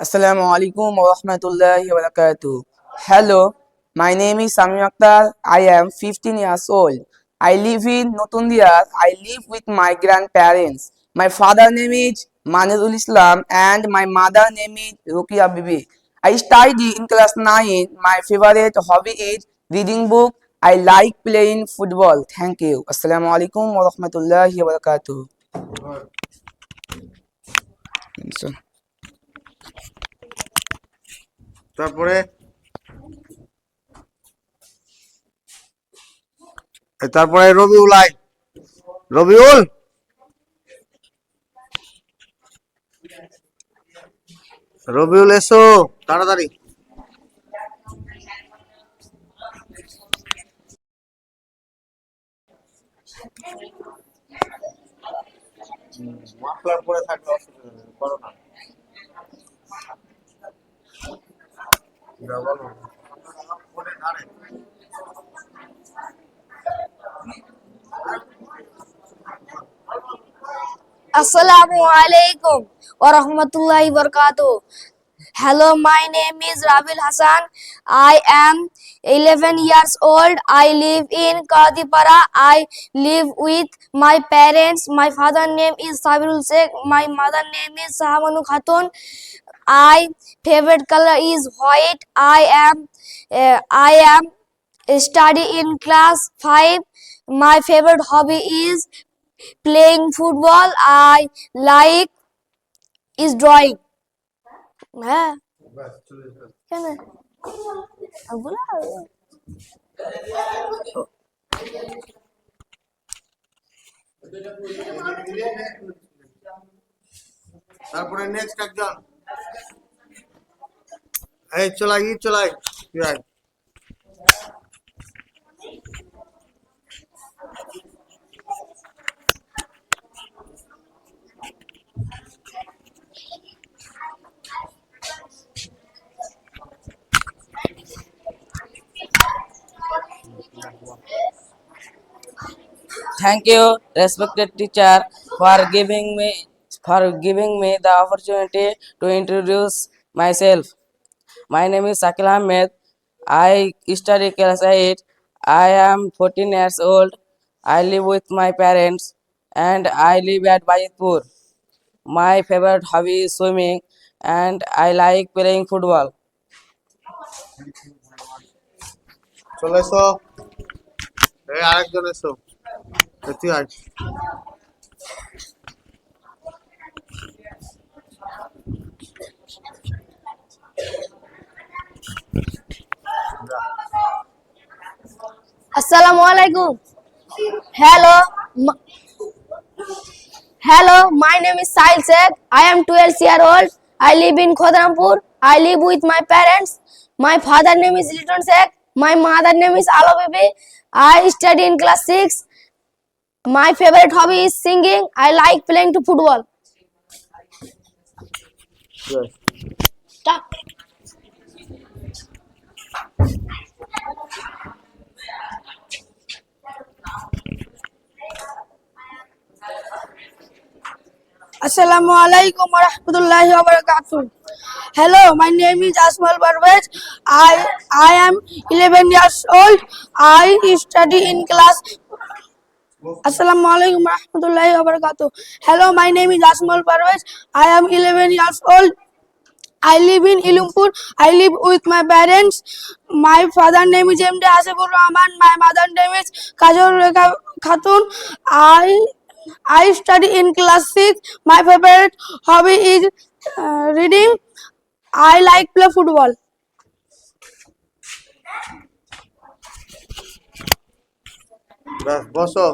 Assalamu alaikum wa rahmatullahi wa barakatuh. Hello, my name is Sami Akhtar. I am 15 years old. I live in Notundiyar. I live with my grandparents. My father name is Manirul Islam and my mother name is Rukia Bibi. I study in class 9. My favorite hobby is reading book. I like playing football. Thank you. Assalamu alaikum wa rahmatullahi wa barakatuh. তারপরে তারপরে রবিউল আয় রবিউল রবিউল এসো তাড়াতাড়ি। Muffler পরে থাকলে অসুবিধা নেই, করো না। বলো। ফোনে ধারে। Assalamu alaikum wa rahmatullahi wa barakatuh. Hello, my name is Rabil Hassan. I am 11 years old. I live in Kadipara. I live with my parents. My father name is Sabirul Sheikh. My mother name is Sahamanu Khatun. I favorite color is white. I am study in class 5. My favorite hobby is playing football. I like is drawing. হ্যাঁ কেন বলা তারপরে next একজন এই চলাই তুই আয়। Thank you, respected teacher, for giving me the opportunity to introduce myself. My name is Sakil Ahmed. I study class 8. I am 14 years old. I live with my parents and I live at Bajitpur. My favorite hobby is swimming and I like playing football. চলে এসো। এই আরেকজন এসো। তুই আয়। Assalamu alaikum. Hello, my name is Sahil Sheikh. I am 12 years old. I live in Khodrampur. I live with my parents. My father name is Liton Sheikh. My mother name is Alo Bibi. I study in class 6. My favorite hobby is singing. I like playing to football. Stop. Assalamu alaikum wa rahmatullahi wa barakatuh. Hello, my name is Asmal Parvez. I am 11 years old. I study in class. Assalamu alaikum wa rahmatullahi wa barakatuh. Hello, my name is Asmal Parvez. I am 11 years old. I live in Ilumpur. I live with my parents. My father name is MD Asifur Rahman. My mother name is Kajol Rekha Khatun. I study in class 6. My favorite hobby is reading. I like play football. ব্যাস বসো।